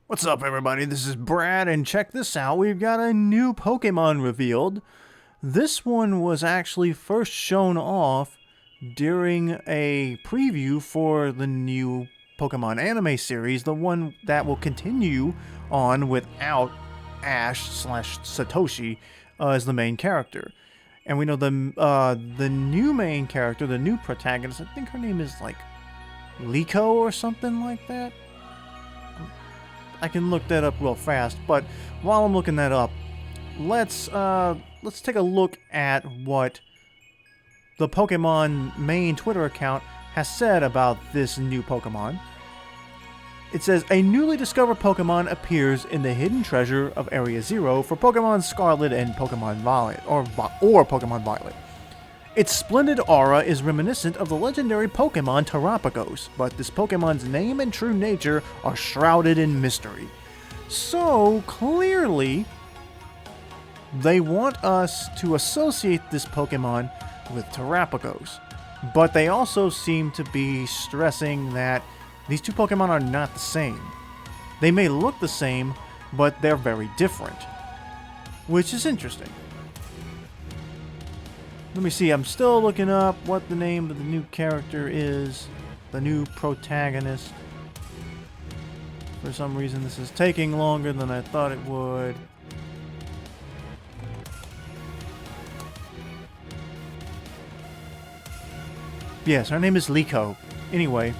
What's up, everybody? This is Brad, and check this out. We've got a new Pokemon revealed. This one was actually first shown off during a preview for the new Pokemon anime series, the one that will continue on without Ash slash Satoshi as the main character. And we know the new main character, the new protagonist, I think her name is like Liko or something like that. I can look that up real fast, but while I'm looking that up, let's take a look at what the Pokemon main Twitter account has said about this new Pokemon. It says, a newly discovered Pokemon appears in the hidden treasure of Area Zero for Pokemon Scarlet and Pokemon Violet, or Pokemon Violet. Its splendid aura is reminiscent of the legendary Pokemon Terapagos, but this Pokemon's name and true nature are shrouded in mystery. So, clearly, they want us to associate this Pokemon with Terapagos. But they also seem to be stressing that these two Pokemon are not the same. They may look the same, but they're very different. Which is interesting. Let me see, I'm still looking up what the name of the new character is. The new protagonist. For some reason this is taking longer than I thought it would. Yes, her name is Liko. Anyway.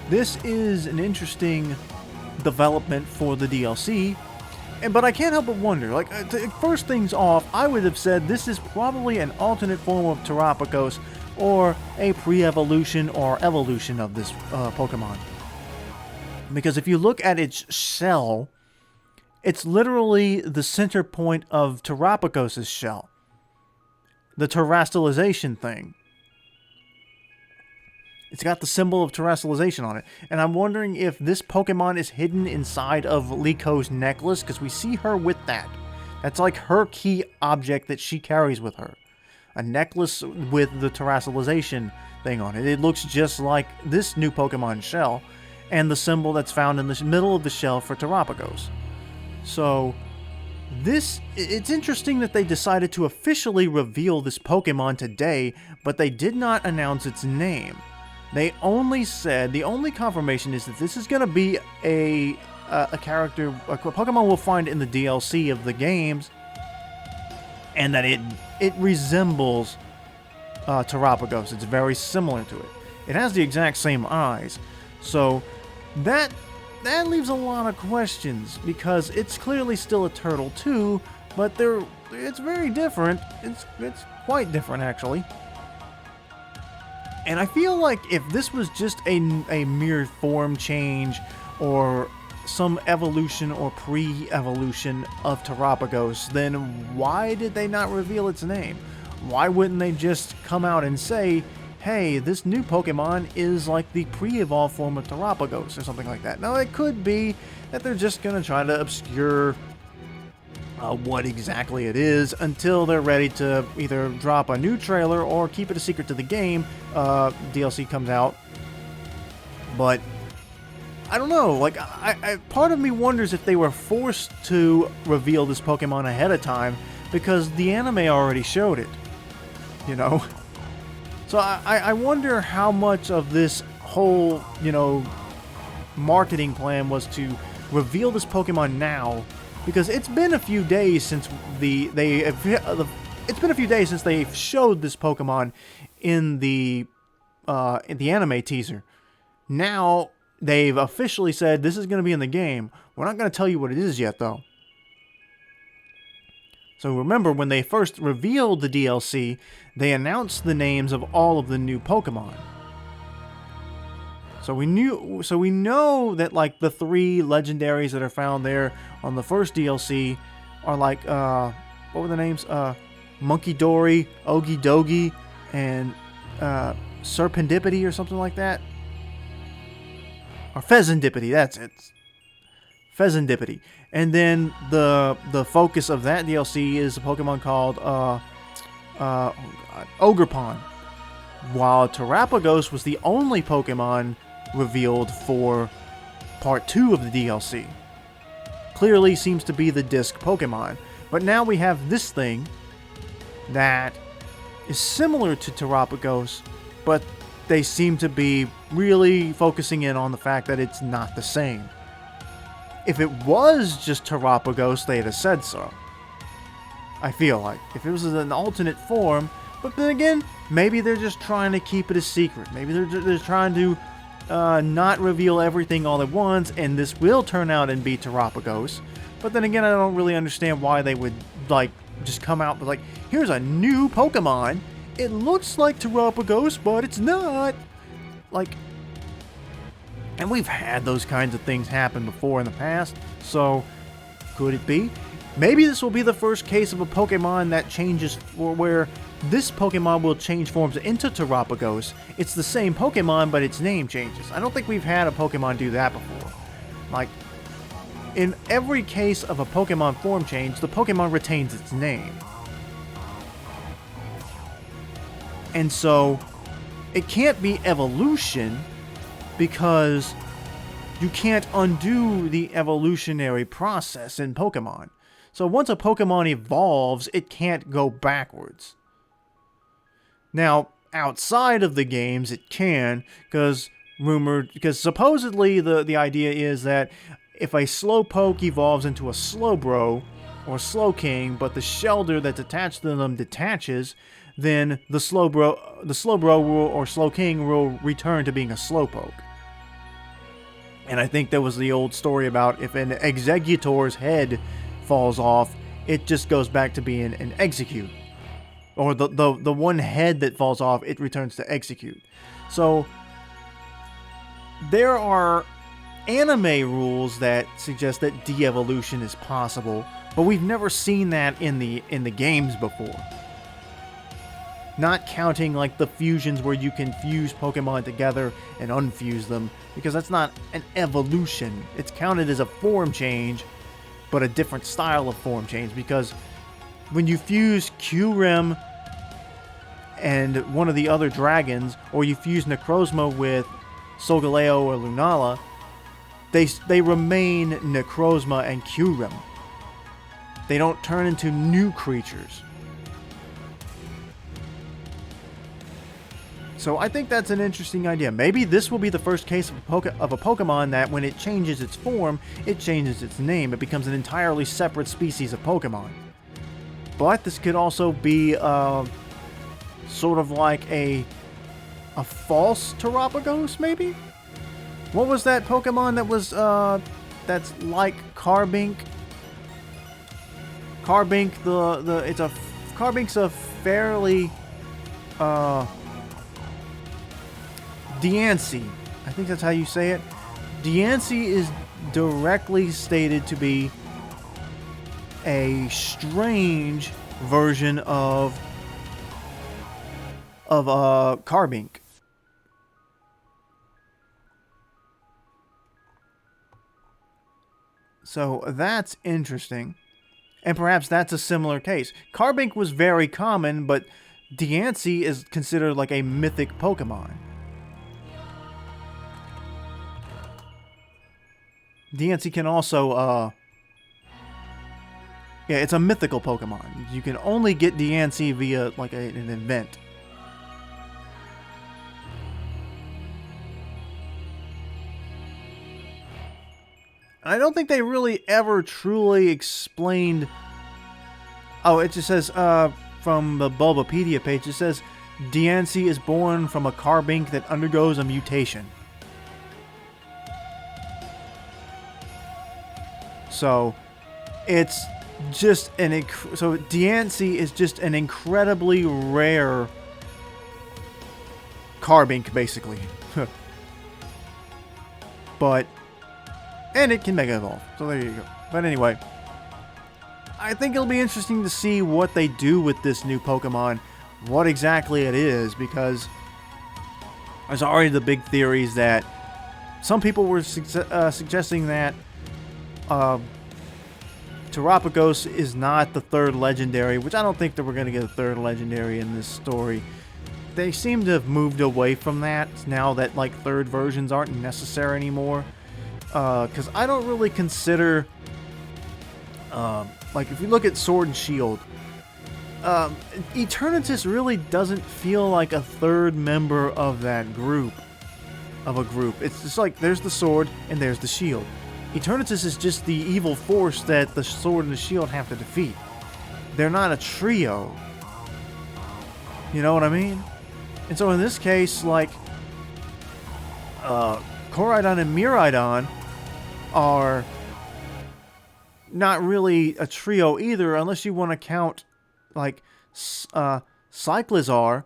This is an interesting development for the DLC, but I can't help but wonder, first things off, I would have said this is probably an alternate form of Terapagos, or a pre-evolution or evolution of this Pokemon. Because if you look at its shell, it's literally the center point of Terapagos' shell. The terrestrialization thing. It's got the symbol of terrestrialization on it. And I'm wondering if this Pokemon is hidden inside of Liko's necklace, because we see her with that. That's like her key object that she carries with her. A necklace with the terrestrialization thing on it. It looks just like this new Pokemon shell, and the symbol that's found in the middle of the shell for Terapagos. So, it's interesting that they decided to officially reveal this Pokemon today, but they did not announce its name. They only said, the only confirmation is that this is going to be a character, a Pokemon we'll find in the DLC of the games, and that it resembles Terapagos. It's very similar to it. It has the exact same eyes. So that leaves a lot of questions, because it's clearly still a turtle too, but it's very different. It's quite different, actually. And I feel like if this was just a mere form change or some evolution or pre-evolution of Terapagos, then why did they not reveal its name? Why wouldn't they just come out and say, hey, this new Pokemon is like the pre-evolved form of Terapagos or something like that? Now, it could be that they're just going to try to obscure what exactly it is until they're ready to either drop a new trailer or keep it a secret to the game. DLC comes out. But I don't know, part of me wonders if they were forced to reveal this Pokemon ahead of time because the anime already showed it, you know? So I wonder how much of this whole, marketing plan was to reveal this Pokemon now, because it's been a few days since they've showed this Pokemon in the anime teaser. Now they've officially said this is going to be in the game. We're not going to tell you what it is yet, though. So remember, when they first revealed the DLC, they announced the names of all of the new Pokemon. So we know that the three legendaries that are found there on the first DLC are what were the names? Monkey Dory, Ogie Dogie, and Serpentipity or something like that. Or Pheasantipity, that's it. Pheasantipity. And then the focus of that DLC is a Pokemon called Ogerpon, while Terapagos was the only Pokemon revealed for Part 2 of the DLC. Clearly seems to be the disc Pokemon. But now we have this thing that is similar to Terapagos, but they seem to be really focusing in on the fact that it's not the same. If it was just Terapagos, they'd have said so. I feel like. If it was an alternate form, but then again, maybe they're just trying to keep it a secret. Maybe they're trying to not reveal everything all at once, and this will turn out and be Terapagos. But then again, I don't really understand why they would, like, just come out with, like, here's a new Pokemon. It looks like Terapagos, but it's not. Like, and we've had those kinds of things happen before in the past, so could it be? Maybe this will be the first case of a Pokemon that changes, or where this Pokemon will change forms into Terapagos. It's the same Pokemon, but its name changes. I don't think we've had a Pokemon do that before. Like, in every case of a Pokemon form change, the Pokemon retains its name. And so, it can't be evolution, because you can't undo the evolutionary process in Pokemon. So once a Pokemon evolves, it can't go backwards. Now, outside of the games, it can, because supposedly the idea is that if a Slowpoke evolves into a Slowbro or Slowking, but the shelter that's attached to them detaches, then the Slowbro or Slowking will return to being a Slowpoke. And I think there was the old story about if an Exeggutor's head falls off, it just goes back to being an Execute. Or the one head that falls off, it returns to Execute. So there are anime rules that suggest that de-evolution is possible, but we've never seen that in the games before. Not counting like the fusions where you can fuse Pokemon together and unfuse them, because that's not an evolution. It's counted as a form change, but a different style of form change, because when you fuse Kyurem and one of the other dragons, or you fuse Necrozma with Solgaleo or Lunala, they remain Necrozma and Kyurem. They don't turn into new creatures. So I think that's an interesting idea. Maybe this will be the first case of a Pokemon that when it changes its form, it changes its name. It becomes an entirely separate species of Pokemon. But this could also be sort of like a false Terapagos, maybe? What was that Pokemon that was that's like Carbink? Carbink's a fairly Diancie. I think that's how you say it. Diancie is directly stated to be a strange version of Carbink. So that's interesting. And perhaps that's a similar case. Carbink was very common, but Diancie is considered like a mythic Pokemon. Diancie can also, yeah, it's a mythical Pokemon. You can only get Diancie via, like, an event. I don't think they really ever truly explained... Oh, it just says, from the Bulbapedia page, it says, Diancie is born from a Carbink that undergoes a mutation. So, it's just so Diancie is just an incredibly rare Carbink, basically. But, and it can Mega Evolve, so there you go. But anyway, I think it'll be interesting to see what they do with this new Pokemon, what exactly it is, because there's already the big theories that some people were suggesting that Terapagos is not the third legendary, which I don't think that we're going to get a third legendary in this story. They seem to have moved away from that now that like third versions aren't necessary anymore. Because I don't really consider, like if you look at Sword and Shield, Eternatus really doesn't feel like a third member of that group. It's just like there's the sword and there's the shield. Eternatus is just the evil force that the sword and the shield have to defeat. They're not a trio. You know what I mean? And so in this case, like, Koraidon and Miraidon are not really a trio either, unless you want to count, like, Cyclizar.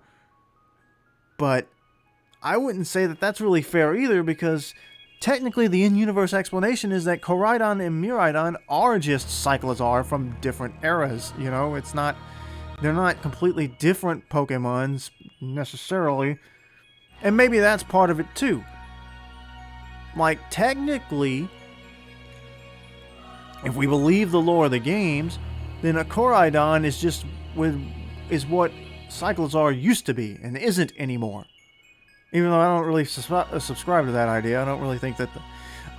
But I wouldn't say that that's really fair either, because technically the in-universe explanation is that Koraidon and Miraidon are just Cyclizar from different eras, you know? It's not... They're not completely different Pokemons, necessarily. And maybe that's part of it, too. Like, technically, if we believe the lore of the games, then a Koraidon is just... is what Cyclizar used to be, and isn't anymore. Even though I don't really subscribe to that idea, I don't really think that...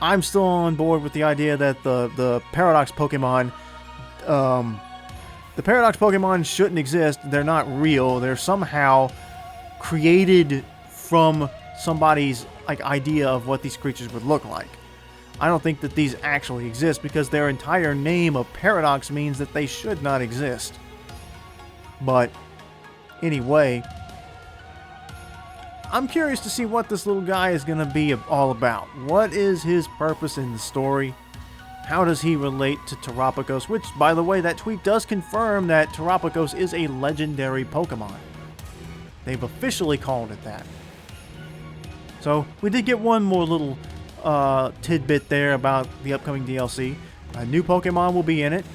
I'm still on board with the idea that the Paradox Pokemon... the Paradox Pokemon shouldn't exist. They're not real. They're somehow created from somebody's like idea of what these creatures would look like. I don't think that these actually exist because their entire name of Paradox means that they should not exist. But anyway, I'm curious to see what this little guy is going to be all about. What is his purpose in the story? How does he relate to Terapagos? Which, by the way, that tweet does confirm that Terapagos is a legendary Pokemon. They've officially called it that. So, we did get one more little tidbit there about the upcoming DLC. A new Pokemon will be in it.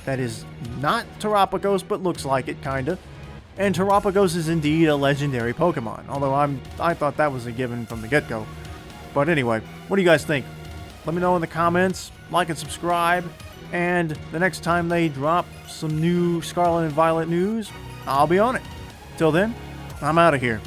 That is not Terapagos, but looks like it, kinda. And Terapagos is indeed a legendary Pokemon. Although I thought that was a given from the get-go. But anyway, what do you guys think? Let me know in the comments, like and subscribe, and the next time they drop some new Scarlet and Violet news, I'll be on it. Till then, I'm out of here.